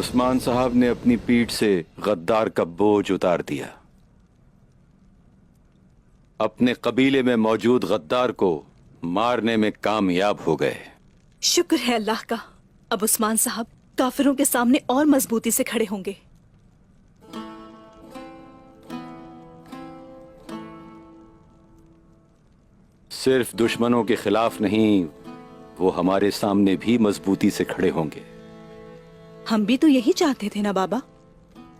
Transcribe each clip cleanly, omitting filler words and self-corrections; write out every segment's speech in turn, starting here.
उस्मान साहब ने अपनी पीठ से गद्दार का बोझ उतार दिया। अपने कबीले में मौजूद गद्दार को मारने में कामयाब हो गए। शुक्र है अल्लाह का। अब उस्मान साहब काफिरों के सामने और मजबूती से खड़े होंगे। सिर्फ दुश्मनों के खिलाफ नहीं, वो हमारे सामने भी मजबूती से खड़े होंगे। हम भी तो यही चाहते थे ना बाबा,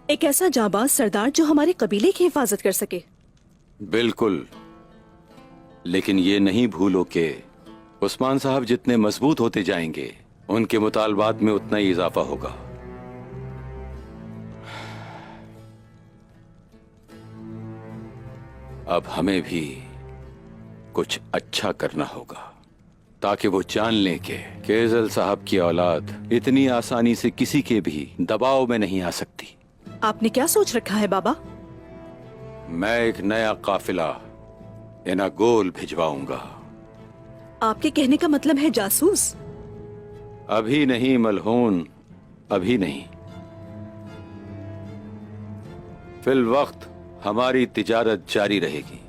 एक ऐसा जाबाज सरदार जो हमारे कबीले की हिफाजत कर सके। बिल्कुल, लेकिन ये नहीं भूलो कि उस्मान साहब जितने मजबूत होते जाएंगे, उनके मुतालबात में उतना ही इजाफा होगा। अब हमें भी कुछ अच्छा करना होगा ताकि वो जान लें कि केजल साहब की औलाद इतनी आसानी से किसी के भी दबाव में नहीं आ सकती। आपने क्या सोच रखा है बाबा? मैं एक नया काफिला इनागोल भिजवाऊंगा। आपके कहने का मतलब है जासूस? अभी नहीं मलहून, अभी नहीं। फिल वक्त हमारी तिजारत जारी रहेगी।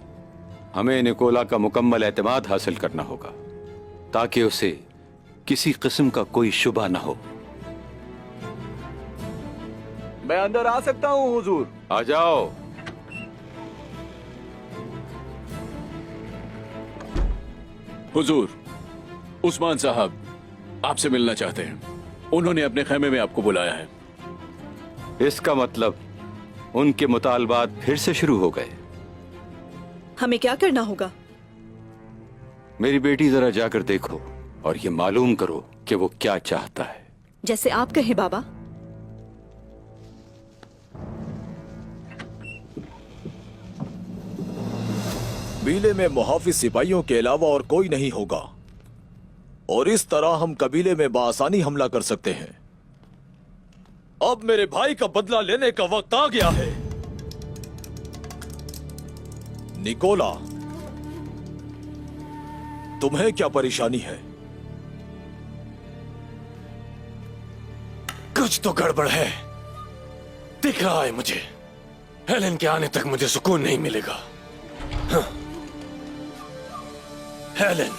हमें निकोला का मुकम्मल एतमाद हासिल करना होगा ताकि उसे किसी किस्म का कोई शुबा ना हो। मैं अंदर आ सकता हूँ हुजूर? आ जाओ। हुजूर, उस्मान साहब आपसे मिलना चाहते हैं। उन्होंने अपने खेमे में आपको बुलाया है। इसका मतलब उनके मुतालबात फिर से शुरू हो गए। हमें क्या करना होगा? मेरी बेटी जरा जाकर देखो और ये मालूम करो कि वो क्या चाहता है। जैसे आप कहें बाबा। कबीले में मुहाफिज सिपाहियों के अलावा और कोई नहीं होगा और इस तरह हम कबीले में बआसानी हमला कर सकते हैं। अब मेरे भाई का बदला लेने का वक्त आ गया है। निकोला, तुम्हें क्या परेशानी है? कुछ तो गड़बड़ है, दिख रहा है मुझे। हेलेन के आने तक मुझे सुकून नहीं मिलेगा। हाँ। हेलेन,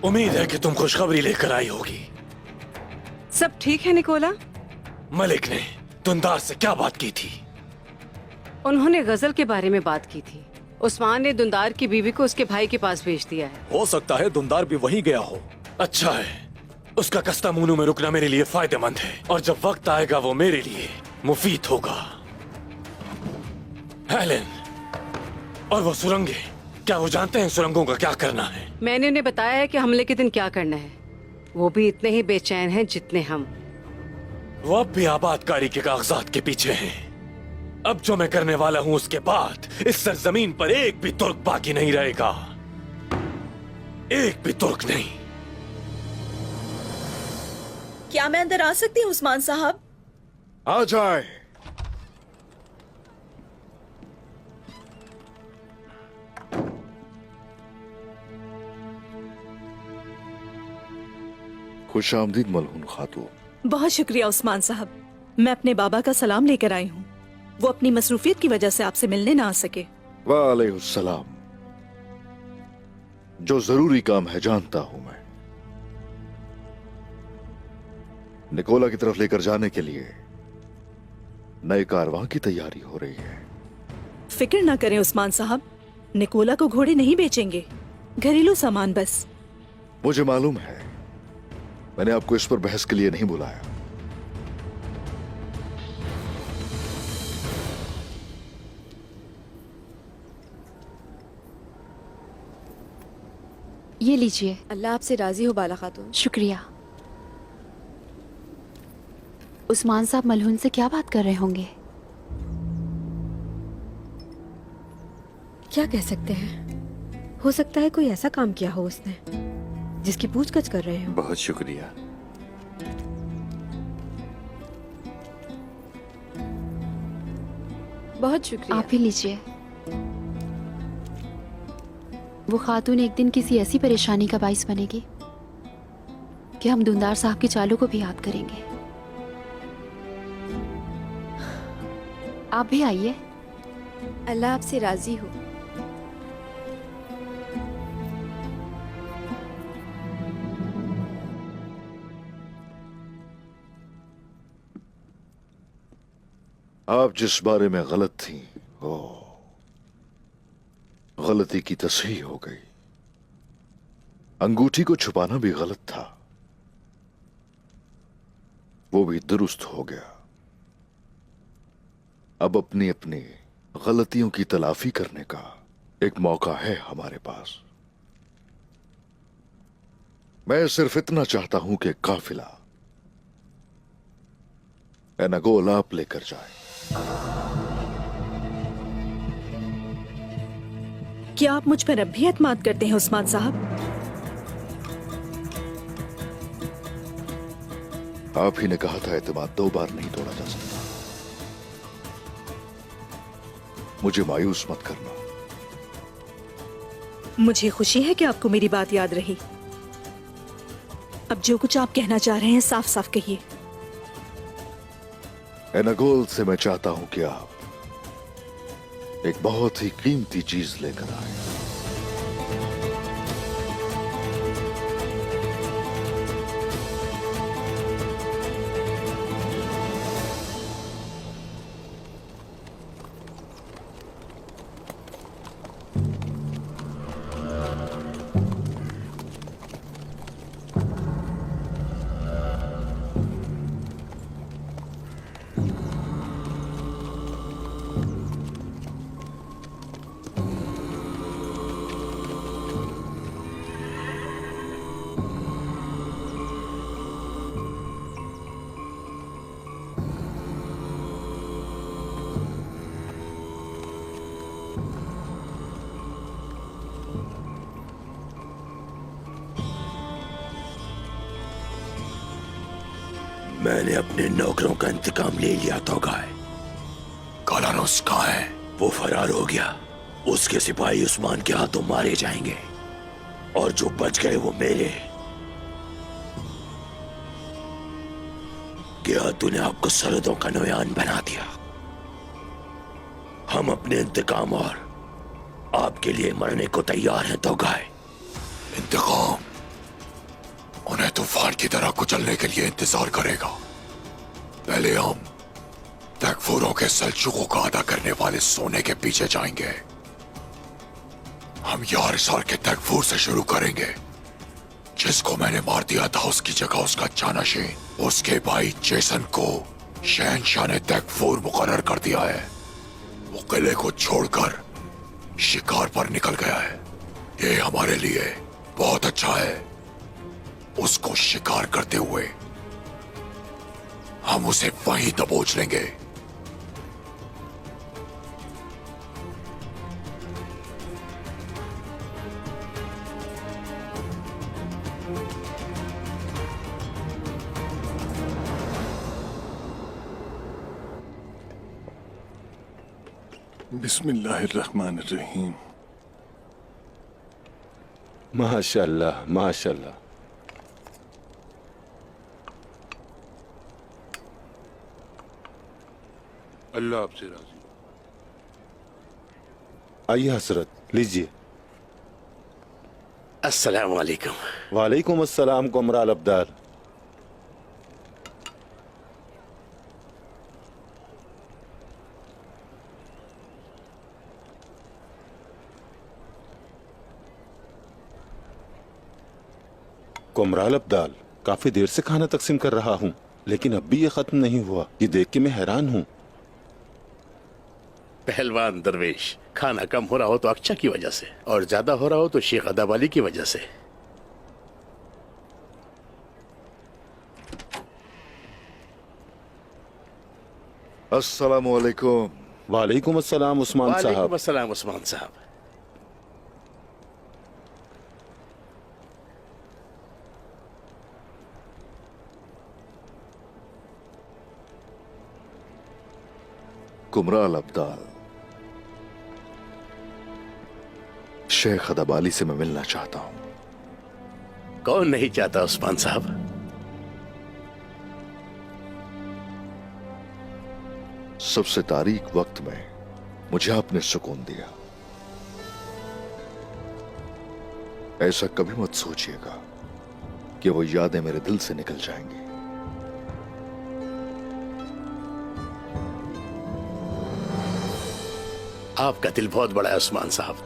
उम्मीद है कि तुम खुशखबरी लेकर आई होगी। सब ठीक है निकोला? मलिक ने दुंदार से क्या बात की थी? उन्होंने गजल के बारे में बात की थी। उस्मान ने दुंदार की बीवी को उसके भाई के पास भेज दिया है। हो सकता है दुंदार भी वहीं गया हो। अच्छा है, उसका कस्तामूनू में रुकना मेरे लिए फायदेमंद है और जब वक्त आएगा वो मेरे लिए मुफीद होगा। हेलेन, और वो सुरंगें, क्या वो जानते हैं सुरंगों का क्या करना है? मैंने उन्हें बताया है कि हमले के दिन क्या करना है। वो भी इतने ही बेचैन हैं जितने हम। वो अब भी आबादकारी के कागजात के पीछे हैं। अब जो मैं करने वाला हूँ उसके बाद इस सरजमीन पर एक भी तुर्क बाकी नहीं रहेगा। एक भी तुर्क नहीं। क्या मैं अंदर आ सकती हूँ उस्मान साहब? आ जाए। खुश आमदीद मलहून खातून। बहुत शुक्रिया उस्मान साहब। मैं अपने बाबा का सलाम लेकर आई हूँ। वो अपनी मसरूफियत की वजह से आपसे मिलने ना आ सके। वालेकुम। जो जरूरी काम है जानता हूं मैं। निकोला की तरफ लेकर जाने के लिए नए कारवां की तैयारी हो रही है। फिक्र ना करें उस्मान साहब, निकोला को घोड़े नहीं बेचेंगे, घरेलू सामान बस। मुझे मालूम है, मैंने आपको इस पर बहस के लिए नहीं बुलाया। ये लीजिए। अल्लाह आपसे राजी हो बाला खातून। शुक्रिया। उस्मान साहब मलहून से क्या बात कर रहे होंगे? क्या कह सकते हैं, हो सकता है कोई ऐसा काम किया हो उसने जिसकी पूछताछ कर रहे हो। बहुत शुक्रिया। बहुत शुक्रिया। आप ही लीजिए। वो खातून एक दिन किसी ऐसी परेशानी का बाइस बनेगी कि हम दुंदार साहब की चालों को भी याद करेंगे। आप भी आइए। अल्लाह आपसे राजी हो। आप जिस बारे में गलत थी वो गलती की तस्हीह हो गई। अंगूठी को छुपाना भी गलत था, वो भी दुरुस्त हो गया। अब अपनी अपनी गलतियों की तलाफी करने का एक मौका है हमारे पास। मैं सिर्फ इतना चाहता हूं कि काफिला एनागोल आप लेकर जाए। क्या आप मुझ पर अब भी एतमाद करते हैं उस्मान साहब? आप ही ने कहा था एतमाद 2 बार नहीं तोड़ा जा सकता। मुझे मायूस मत करना। मुझे खुशी है कि आपको मेरी बात याद रही। अब जो कुछ आप कहना चाह रहे हैं साफ साफ कहिए। एनागोल से मैं चाहता हूं कि आप एक बहुत ही कीमती चीज लेकर आए। मैंने अपने नौकरों का इंतकाम ले लिया तो गाय। कालानुस कहाँ है? वो फरार हो गया। उसके सिपाही उस्मान के हाथों मारे जाएंगे और जो बच गए वो मेरे। क्या तूने आपको सरहदों का नौयान बना दिया? हम अपने इंतकाम और आपके लिए मरने को तैयार हैं तो गाय। इंतकाम उन्हें तूफान की तरह कुचलने के लिए इंतजार करेगा। पहले हम तकफूरों के सल्जुकों का अदा करने वाले सोने के पीछे जाएंगे। हम यारसार के तकफूर से शुरू करेंगे। जिसको मैंने मार दिया था उसकी जगह उसका जानशीन उसके भाई जेसन को शहनशाह ने तकफूर मुकर्रर कर दिया है। वो किले को छोड़कर शिकार पर निकल गया है। ये हमारे लिए बहुत अच्छा है। उसको शिकार करते हुए हम उसे वहीं दबोच लेंगे। बिस्मिल्लाहिर्रहमानिर्रहीम। माशाल्लाह माशाल्लाह। अल्लाह आपसे राजी। आइए हजरत लीजिए। अस्सलाम वालेकुम। वालेकुम अस्सलाम कुमराल अब्दाल। कुमराल अब्दाल, काफी देर से खाना तकसीम कर रहा हूँ लेकिन अब भी ये खत्म नहीं हुआ। ये देख के मैं हैरान हूँ। पहलवान दरवेश, खाना कम हो रहा हो तो अक्षा की वजह से और ज्यादा हो रहा हो तो शेख अदाब अली की वजह से। अस्सलाम वालेकुम। वालेकुम अस्सलाम उस्मान साहब। वालेकुम अस्सलाम उस्मान साहब। कुमराल अब्दाल, शेख अदाब अली से मैं मिलना चाहता हूं। कौन नहीं चाहता उस्मान साहब। सबसे तारीक वक्त में मुझे आपने सुकून दिया। ऐसा कभी मत सोचिएगा कि वो यादें मेरे दिल से निकल जाएंगी। आपका दिल बहुत बड़ा है उस्मान साहब।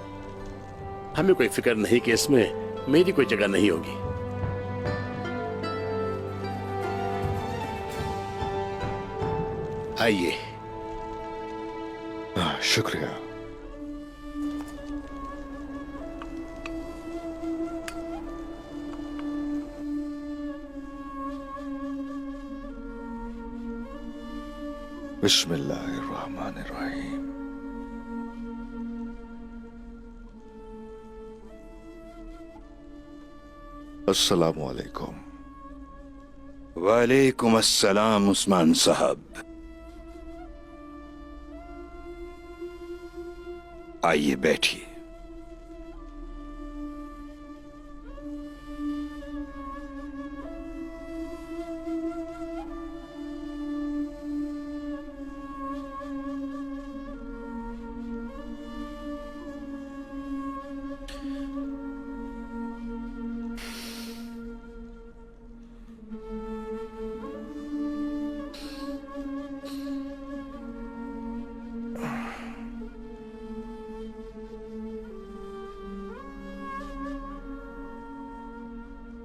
हमें कोई फिक्र नहीं कि इसमें मेरी कोई जगह नहीं होगी। आइए। शुक्रिया। बिस्मिल्लाहिर्रहमानिर्रहीम। अस्सलामु अलैकुम। वालेकुम अस्सलाम उस्मान साहब। आइए बैठिए।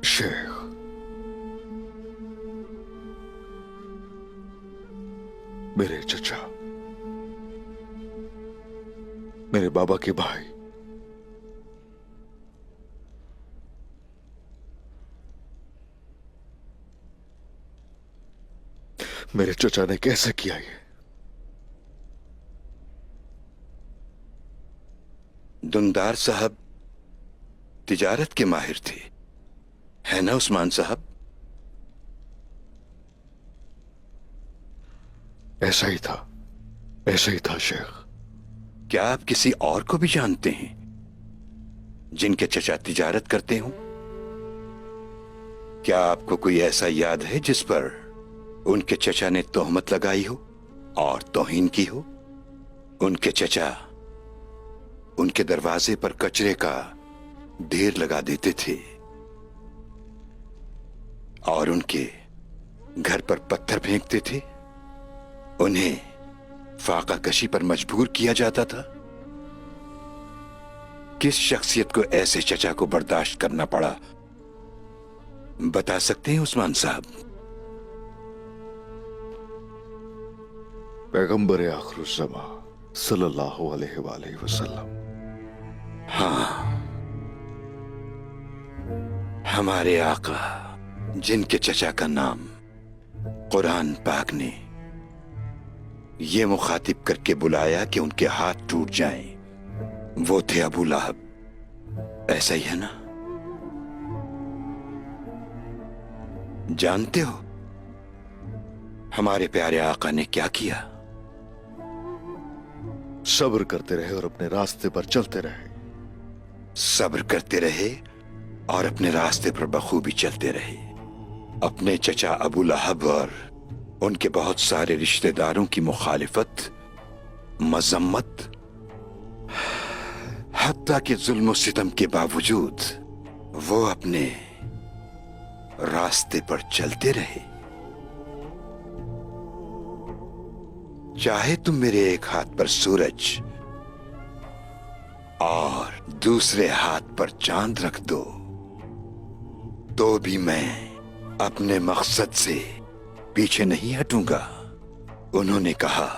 शेख, मेरे चचा, मेरे बाबा के भाई, मेरे चचा ने कैसे किया ये? दुंदार साहब तिजारत के माहिर थे, है ना उस्मान साहब? ऐसा ही था, ऐसा ही था शेख। क्या आप किसी और को भी जानते हैं जिनके चचा तिजारत करते हों? क्या आपको कोई ऐसा याद है जिस पर उनके चचा ने तोहमत लगाई हो और तौहीन की हो? उनके चचा उनके दरवाजे पर कचरे का ढेर लगा देते थे और उनके घर पर पत्थर फेंकते थे। उन्हें फाका कशी पर मजबूर किया जाता था। किस शख्सियत को ऐसे चचा को बर्दाश्त करना पड़ा, बता सकते हैं उस्मान साहब? पैगंबर आखिरुज़्ज़मा सल्लल्लाहु अलैहि वसल्लम। हाँ, हमारे आका जिनके चचा का नाम कुरान पाक ने ये मुखातिब करके बुलाया कि उनके हाथ टूट जाएं, वो थे अबू लहब। ऐसा ही है ना? जानते हो हमारे प्यारे आका ने क्या किया? सब्र करते रहे और अपने रास्ते पर चलते रहे। सब्र करते रहे और अपने रास्ते पर बखूबी चलते रहे। अपने चचा अबू लहब और उनके बहुत सारे रिश्तेदारों की मुखालिफत, मजम्मत, हत्ता कि जुल्म और सितम के बावजूद वो अपने रास्ते पर चलते रहे। चाहे तुम मेरे एक हाथ पर सूरज और दूसरे हाथ पर चांद रख दो, तो भी मैं अपने मकसद से पीछे नहीं हटूंगा। उन्होंने कहा,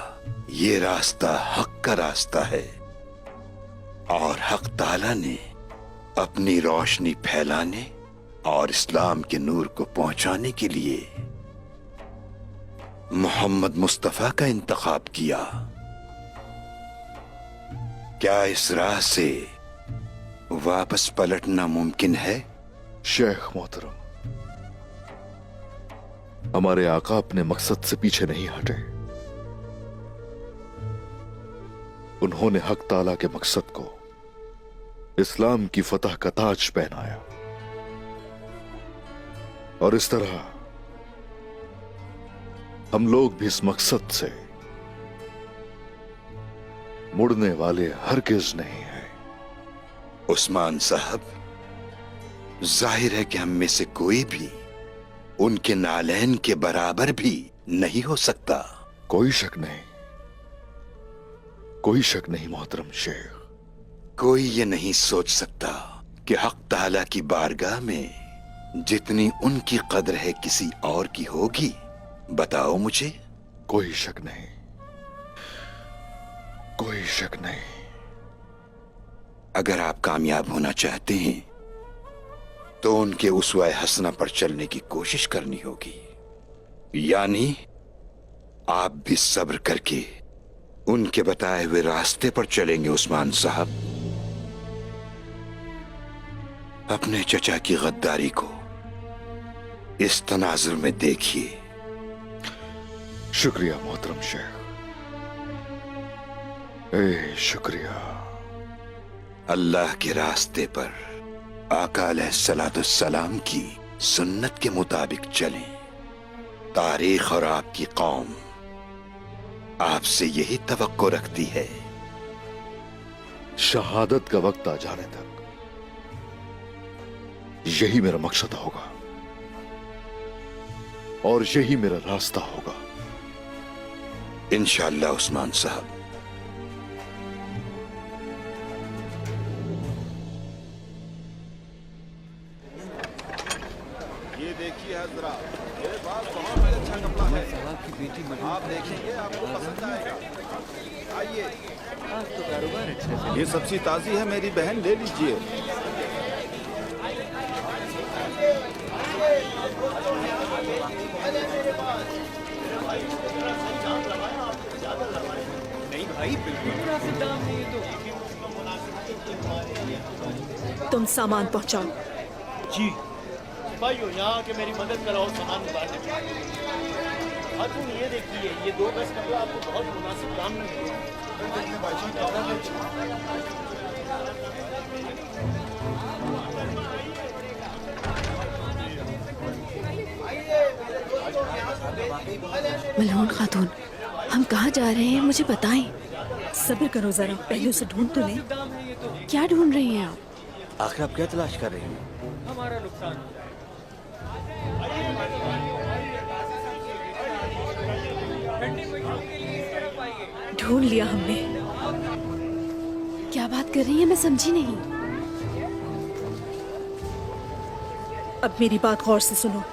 ये रास्ता हक का रास्ता है और हक ताला ने अपनी रोशनी फैलाने और इस्लाम के नूर को पहुंचाने के लिए मोहम्मद मुस्तफा का इंतखाब किया। क्या इस राह से वापस पलटना मुमकिन है? शेख मोहतरम, हमारे आका अपने मकसद से पीछे नहीं हटे। उन्होंने हक ताला के मकसद को इस्लाम की फतह का ताज पहनाया और इस तरह हम लोग भी इस मकसद से मुड़ने वाले हरगिज नहीं है। उस्मान साहब, जाहिर है कि हम में से कोई भी उनके नालैन के बराबर भी नहीं हो सकता। कोई शक नहीं, कोई शक नहीं मोहतरम शेख। कोई ये नहीं सोच सकता कि हक ताला की बारगाह में जितनी उनकी कदर है किसी और की होगी। बताओ मुझे। कोई शक नहीं, कोई शक नहीं। अगर आप कामयाब होना चाहते हैं तो उनके उसवा हसना पर चलने की कोशिश करनी होगी, यानी आप भी सब्र करके उनके बताए हुए रास्ते पर चलेंगे। उस्मान साहब, अपने चचा की गद्दारी को इस तनाजुर में देखिए। शुक्रिया मोहतरम शेख, ए शुक्रिया। अल्लाह के रास्ते पर आका अलैहिस्सलाम की सुन्नत के मुताबिक चलें। तारीख और आपकी कौम आपसे यही तवक्को रखती है। शहादत का वक्त आ जाने तक यही मेरा मकसद होगा और यही मेरा रास्ता होगा इंशाअल्लाह। उस्मान साहब, ये देखिए हजरा, मेरे पास बहुत अच्छा कपड़ा है। आप देखेंगे आपको पसंद आएगा। आइए, तो कारोबार अच्छे से। ये सब्जी ताजी है मेरी बहन, ले लीजिए। नहीं भाई, बिल्कुल मुनासिब दाम नहीं है तो। तुम सामान पहुंचाओ। जी भाइयों, यहाँ के मेरी मदद कराओ सामान उतारने में। तुम ये देखिए, ये 2 गज कपड़ा आपको बहुत मुनासिब दाम में मिलेगा। मलहून खातून, हम कहाँ जा रहे हैं मुझे बताएं। सब्र करो जरा, पहले उसे ढूंढ तो ले। क्या ढूंढ रही हैं आप? आखिर आप क्या तलाश कर रहे हैं? हमारा नुकसान। ढूंढ लिया हमने। क्या बात कर रही हैं, मैं समझी नहीं। अब मेरी बात गौर से सुनो।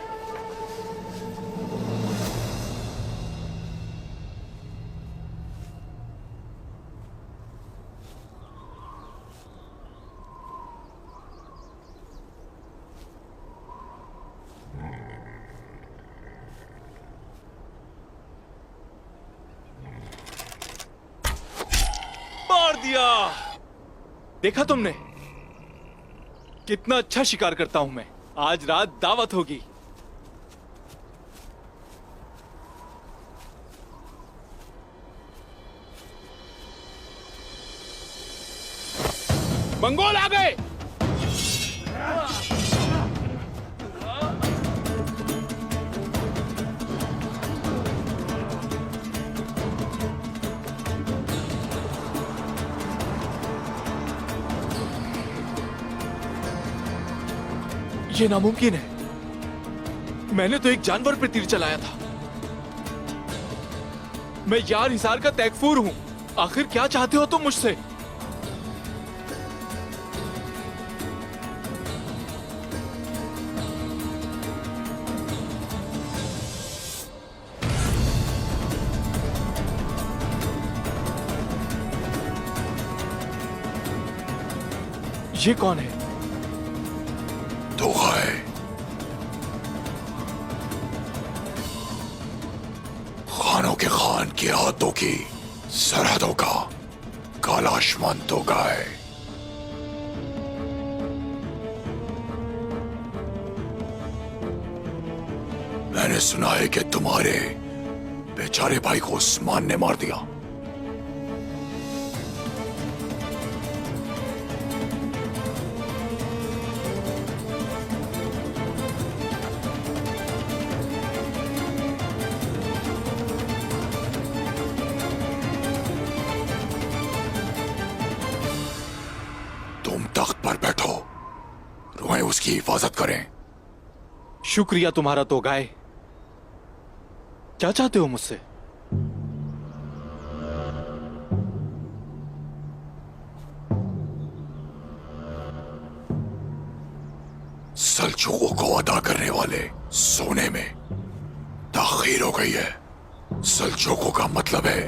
मार दिया। देखा तुमने कितना अच्छा शिकार करता हूं मैं। आज रात दावत होगी। मंगोल आ गए। ये नामुमकिन है। मैंने तो एक जानवर पर तीर चलाया था। मैं यार हिसार का तैकफूर हूं। आखिर क्या चाहते हो तुम मुझसे? ये कौन है? धोखा है। खानों के खान के हाथों की सरहदों का काला आसमान धोखा है। मैंने सुना है कि तुम्हारे बेचारे भाई को उस्मान ने मार दिया। तुम तख्त पर बैठो, रुएं उसकी हिफाजत करें। शुक्रिया तुम्हारा तो गाय। क्या चाहते हो मुझसे? सल्जूकों को अदा करने वाले सोने में ताखीर हो गई है। सल्जूकों का मतलब है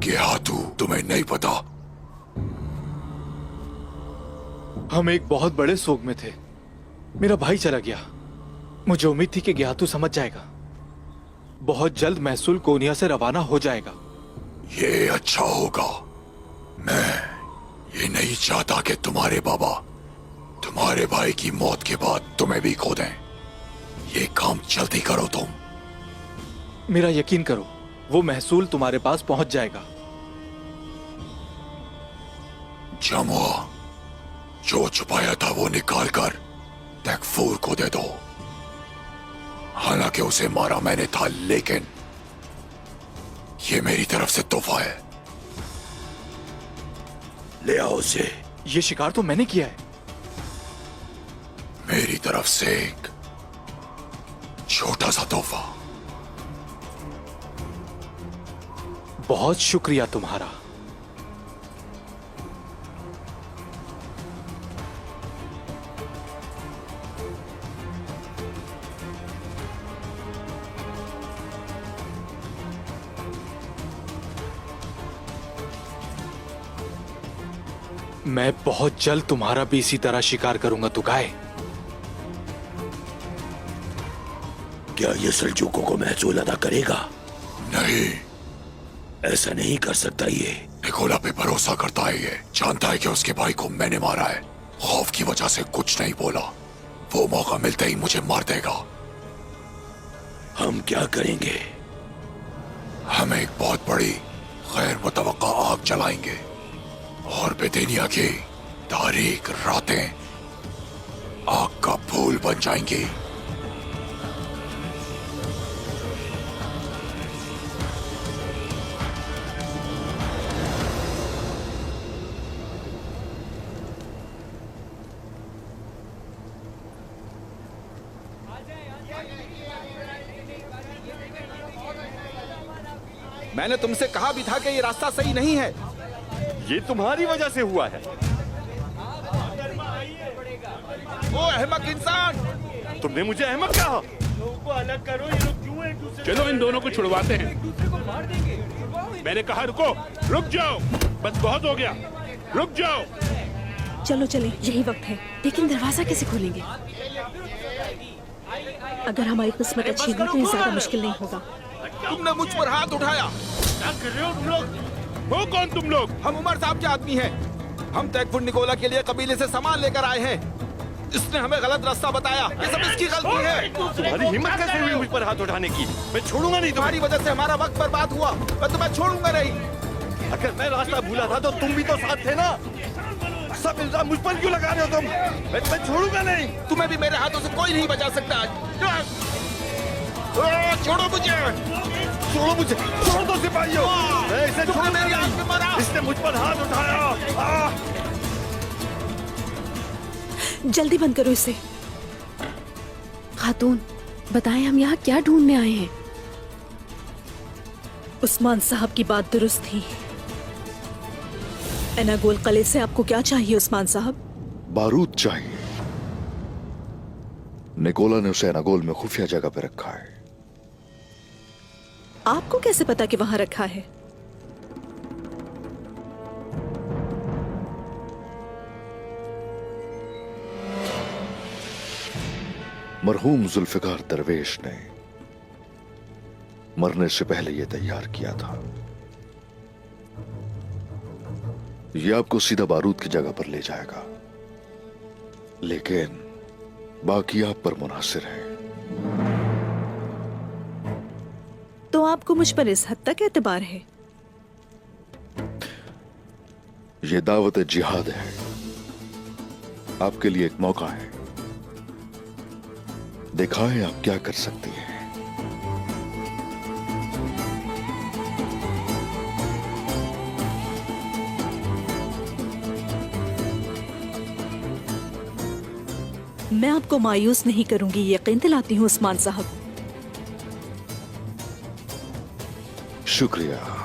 कि हाथू तुम्हें नहीं पता। हम एक बहुत बड़े सोग में थे। मेरा भाई चला गया। मुझे उम्मीद थी कि गियातू समझ जाएगा। बहुत जल्द महसूल कोनिया से रवाना हो जाएगा। ये अच्छा होगा। मैं ये नहीं चाहता कि तुम्हारे बाबा तुम्हारे भाई की मौत के बाद तुम्हें भी खो दें। ये काम जल्दी करो तुम। मेरा यकीन करो, वो महसूल तुम्हारे पास पहुंच जाएगा। जमुआ, जो छुपाया था वो निकाल कर तकफूर को दे दो। हालांकि उसे मारा मैंने था, लेकिन ये मेरी तरफ से तोहफा है। ले आओ उसे। ये शिकार तो मैंने किया है। मेरी तरफ से एक छोटा सा तोहफा। बहुत शुक्रिया तुम्हारा। मैं बहुत जल्द तुम्हारा भी इसी तरह शिकार करूंगा तुगाए। क्या ये सल्जूकों को महसूल अदा करेगा? नहीं, ऐसा नहीं कर सकता। ये निकोला पे भरोसा करता है। ये जानता है कि उसके भाई को मैंने मारा है। खौफ की वजह से कुछ नहीं बोला। वो मौका मिलते ही मुझे मार देगा। हम क्या करेंगे? हम एक बहुत बड़ी गैर मुतवक्का आग जलाएंगे और बेदेनिया की तारीख रातें आग का फूल बन जाएंगी। मैंने तुमसे कहा भी था कि ये रास्ता सही नहीं है। ये तुम्हारी वजह से हुआ है। ओ अहमक इंसान! तुमने मुझे अहमक कहा। को अलग करो, ये लोग क्यों एक दूसरे चलो इन दोनों को छुड़वाते हैं। मैंने कहा रुको, रुक जाओ, बस बहुत हो गया, रुक जाओ। चलो चले, यही वक्त है। लेकिन दरवाजा कैसे खोलेंगे? अगर हमारी किस्मत अच्छी हो तो ये ज्यादा मुश्किल नहीं होगा। तुमने मुझ पर हाथ उठाया। क्या कर रहे हो तुम लोग? हो कौन तुम लोग? हम उमर साहब के आदमी हैं। हम तैकफुर निकोला के लिए कबीले से सामान लेकर आए हैं। इसने हमें गलत रास्ता बताया। ये सब इसकी गलती है। तुम्हारी हिम्मत कैसे हुई मुझ पर हाथ उठाने की? मैं छोड़ूंगा नहीं। तुम्हारी वजह से हमारा वक्त बर्बाद हुआ। मैं तुम्हें छोड़ूंगा नहीं। अगर मैं रास्ता भूला था तो तुम भी तो साथ थे ना। सब इल्जाम मुझ पर क्यों लगा रहे हो तुम? मैं तुम्हें छोड़ूंगा नहीं। तुम्हें भी मेरे हाथों से कोई नहीं बचा सकता। छोड़ो मुझे, छोड़ो मुझे, छोड़ दो सिपाहियों। मैं इसे तुमने मेरी आंख में मारा। इसने मुझ पर हाथ उठाया। जल्दी बंद करो इसे। खातून, बताएं हम यहाँ क्या ढूंढने आए हैं? उस्मान साहब की बात दुरुस्त थी। एनागोल किले से आपको क्या चाहिए उस्मान साहब? बारूद चाहिए। निकोला ने उसे एनागोल में खुफिया जगह पे रखा है। आपको कैसे पता कि वहां रखा है? मरहूम जुल्फिकार दरवेश ने मरने से पहले यह तैयार किया था। यह आपको सीधा बारूद की जगह पर ले जाएगा, लेकिन बाकी आप पर मुनासिर है। तो आपको मुझ पर इस हद तक एतबार है? यह दावत जिहाद है। आपके लिए एक मौका है। दिखाएं आप क्या कर सकती हैं। मैं आपको मायूस नहीं करूंगी, यकीन दिलाती हूँ उस्मान साहब। शुक्रिया।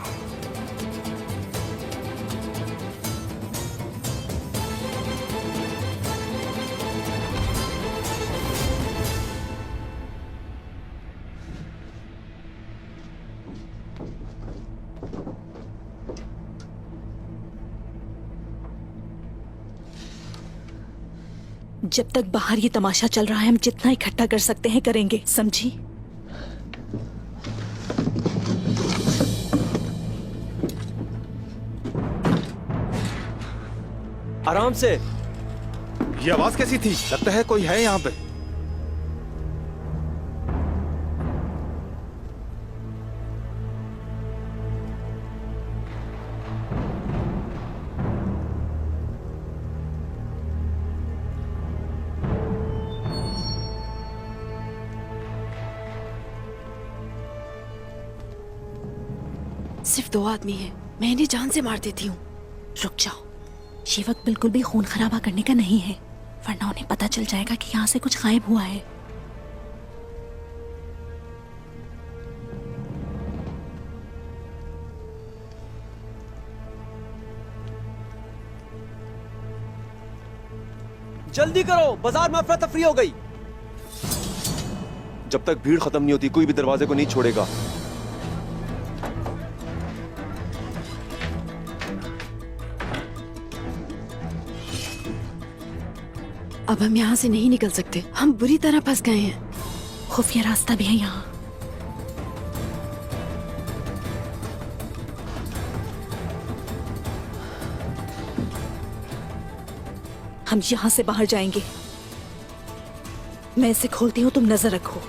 जब तक बाहर ये तमाशा चल रहा है, हम जितना इकट्ठा कर सकते हैं करेंगे, समझी? आराम से। ये आवाज कैसी थी? लगता है कोई है यहाँ पे। सिर्फ 2 आदमी हैं, मैं इन्हें जान से मार देती हूँ। रुक जाओ, ये वक्त बिल्कुल भी खून खराबा करने का नहीं है, वरना उन्हें पता चल जाएगा कि यहाँ से कुछ गायब हुआ है। जल्दी करो, बाजार में अफरा तफरी हो गई। जब तक भीड़ खत्म नहीं होती कोई भी दरवाजे को नहीं छोड़ेगा। अब हम यहाँ से नहीं निकल सकते, हम बुरी तरह फंस गए हैं। खुफिया रास्ता भी है यहाँ। हम यहाँ से बाहर जाएंगे। मैं इसे खोलती हूँ, तुम नजर रखो।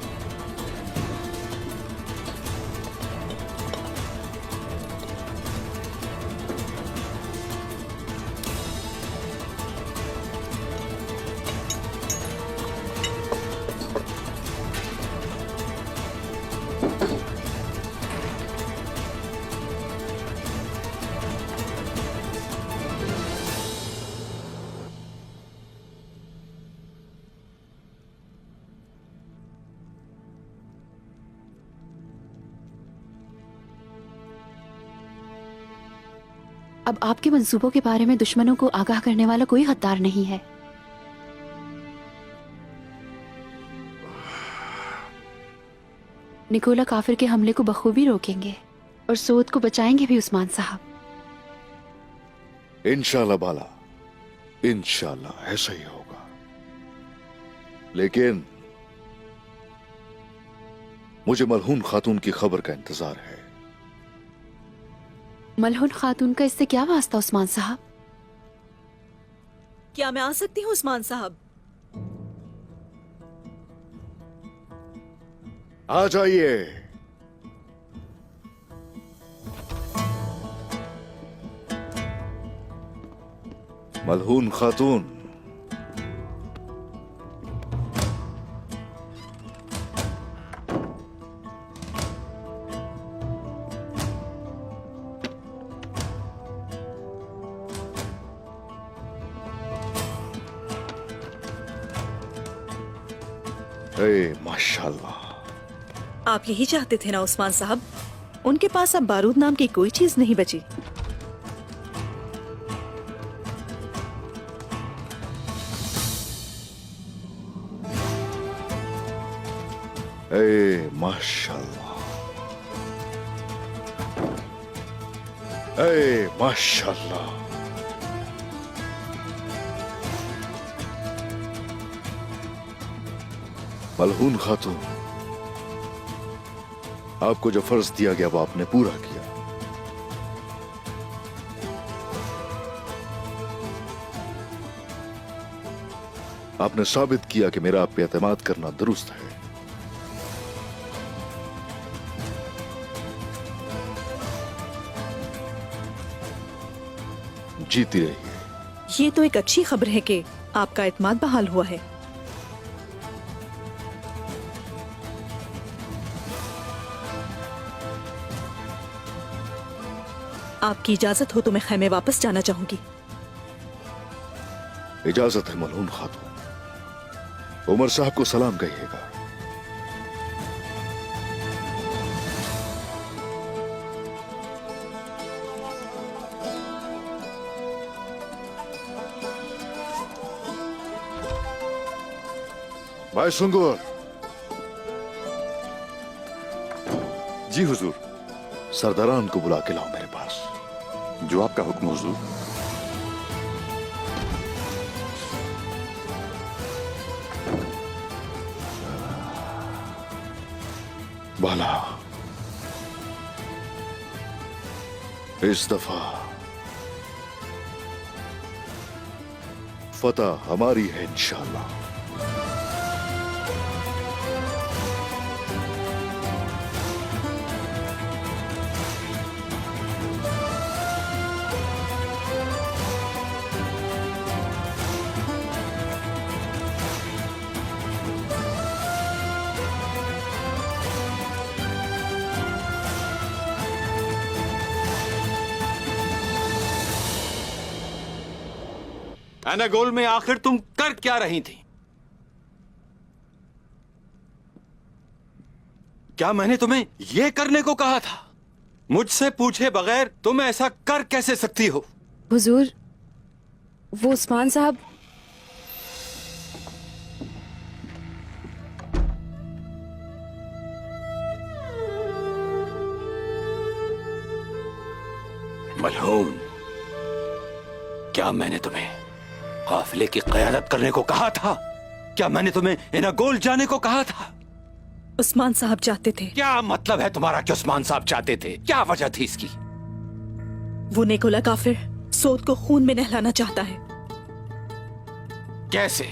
अब आपके मंसूबों के बारे में दुश्मनों को आगाह करने वाला कोई गद्दार नहीं है। निकोला काफिर के हमले को बखूबी रोकेंगे और सोद को बचाएंगे भी उस्मान साहब। इंशाल्लाह बाला, इंशाल्लाह ऐसा ही होगा। लेकिन मुझे मलहून खातून की खबर का इंतजार है। मलहून खातून का इससे क्या वास्ता उस्मान साहब? क्या मैं आ सकती हूँ उस्मान साहब? आ जाइए। मलहून खातून, माशाल्लाह। आप यही चाहते थे ना उस्मान साहब? उनके पास अब बारूद नाम की कोई चीज नहीं बची। माशाल्लाह, माशाल्लाह। मलहून खातून, आपको जो फर्ज दिया गया वो आपने पूरा किया। आपने साबित किया कि मेरा आप पे एतमाद करना दुरुस्त है। जीती रहिए। ये तो एक अच्छी खबर है कि आपका एतमाद बहाल हुआ है। आपकी इजाजत हो तो मैं खैमे वापस जाना चाहूंगी। इजाजत है मलहून खातून। उमर साहब को सलाम कहिएगा। भाई सुंगुर। जी हुजूर। सरदारान को बुला के लाओ मेरे पास। जो आपका हुक्म हुजूर। बाला, इस दफा फतह हमारी है इंशाअल्लाह। एनागोल में आखिर तुम कर क्या रही थी? क्या मैंने तुम्हें यह करने को कहा था? मुझसे पूछे बगैर तुम ऐसा कर कैसे सकती हो? हुजूर, वो उस्मान साहब मलहूम, क्या मैंने तुम्हें काफिले की क़यादत करने को कहा था? क्या मैंने तुम्हें एनागोल जाने को कहा था? उस्मान साहब चाहते थे। क्या मतलब है तुम्हारा कि उस्मान साहब चाहते थे? क्या वजह थी इसकी? वो निकोला काफिर सोद को खून में नहलाना चाहता है। कैसे?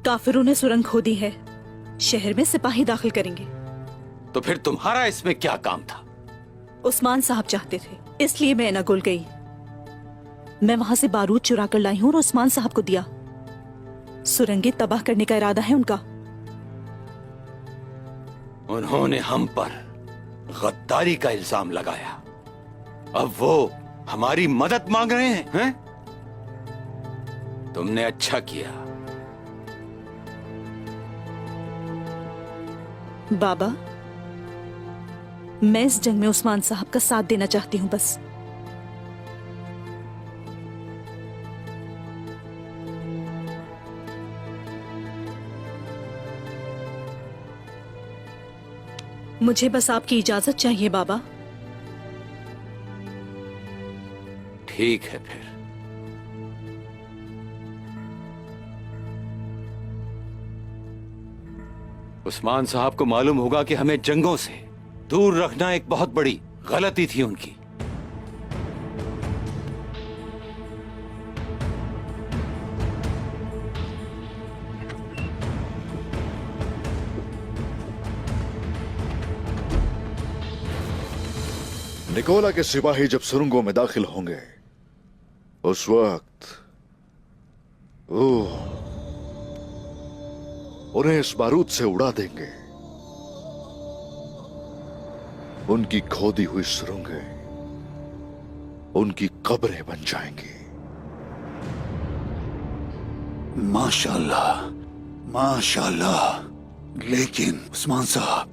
काफिरों ने सुरंग खोदी है, शहर में सिपाही दाखिल करेंगे। तो फिर तुम्हारा इसमें क्या काम था? उस्मान साहब चाहते थे, इसलिए मैं एनागोल गई। मैं वहां से बारूद चुरा कर लाई हूं और उस्मान साहब को दिया। सुरंगें तबाह करने का इरादा है उनका। उन्होंने हम पर गद्दारी का इल्जाम लगाया, अब वो हमारी मदद मांग रहे हैं? तुमने अच्छा किया। बाबा, मैं इस जंग में उस्मान साहब का साथ देना चाहती हूँ बस। मुझे बस आपकी इजाजत चाहिए बाबा। ठीक है फिर। उस्मान साहब को मालूम होगा कि हमें जंगों से दूर रखना एक बहुत बड़ी गलती थी उनकी। निकोला के सिपाही जब सुरंगों में दाखिल होंगे, उस वक्त उन्हें इस बारूद से उड़ा देंगे। उनकी खोदी हुई सुरंगें उनकी कब्रें बन जाएंगी। माशाल्लाह, माशाल्लाह। लेकिन उस्मान साहब,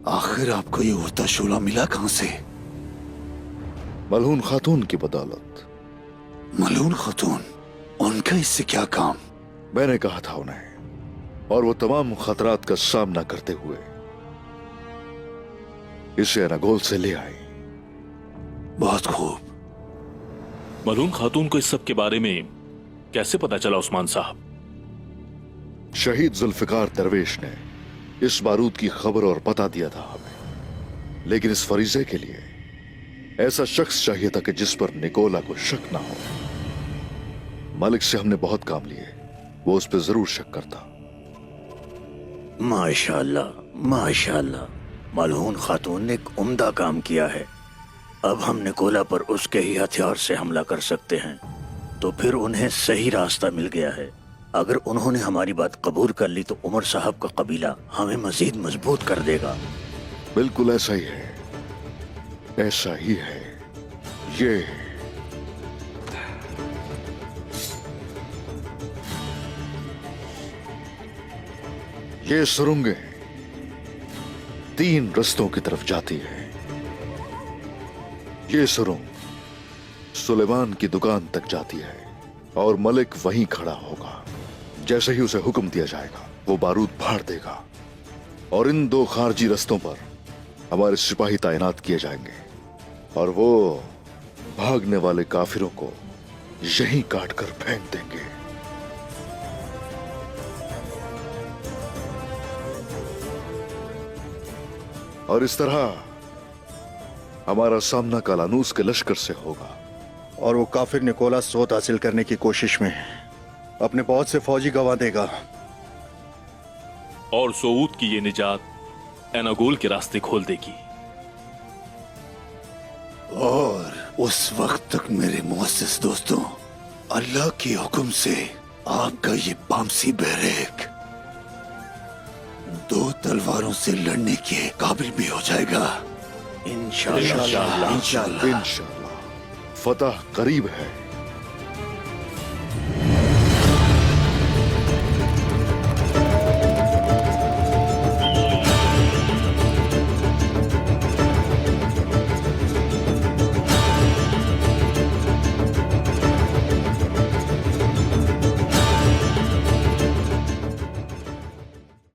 आखिर आपको ये उड़ता शोला मिला कहां से? मलहून खातून की बदौलत। मलून खातून? उनका इससे क्या काम? मैंने कहा था उन्हें, और वो तमाम खतरात का सामना करते हुए इसे एनागोल से ले आई। बहुत खूब। मलून खातून को इस सब के बारे में कैसे पता चला उस्मान साहब? शहीद जुल्फिकार दरवेश ने इस बारूद की खबर और पता दिया था हमें, लेकिन इस फरीजे के लिए ऐसा शख्स चाहिए था कि जिस पर निकोला को शक ना हो। मालिक से हमने बहुत काम लिए, वो उस पर जरूर शक करता। माशाल्लाह, माशाल्लाह। मलहून खातून ने एक उम्दा काम किया है। अब हम निकोला पर उसके ही हथियार से हमला कर सकते हैं। तो फिर उन्हें सही रास्ता मिल गया है। अगर उन्होंने हमारी बात कबूल कर ली तो उमर साहब का कबीला हमें मजीद मजबूत कर देगा। बिल्कुल ऐसा ही है, ऐसा ही है। ये ये सुरंगें 3 रस्तों की तरफ जाती है। ये सुरंग सुलेमान की दुकान तक जाती है और मलिक वहीं खड़ा होगा। जैसे ही उसे हुक्म दिया जाएगा वो बारूद फाड़ देगा और इन 2 खारजी रस्तों पर हमारे सिपाही तैनात किए जाएंगे और वो भागने वाले काफिरों को यहीं काटकर फेंक देंगे। और इस तरह हमारा सामना कालानूस के लश्कर से होगा। और वो काफिर निकोला सोत हासिल करने की कोशिश में अपने बहुत से फौजी गंवा देगा। और सोऊद की ये निजात एनागोल के रास्ते खोल देगी। और उस वक्त तक मेरे मुअस्सिस दोस्तों, अल्लाह के हुक्म से आपका ये पामसी बैरक 2 तलवारों से लड़ने के काबिल भी हो जाएगा। इंशाअल्लाह। इंशाअल्लाह फतह करीब है।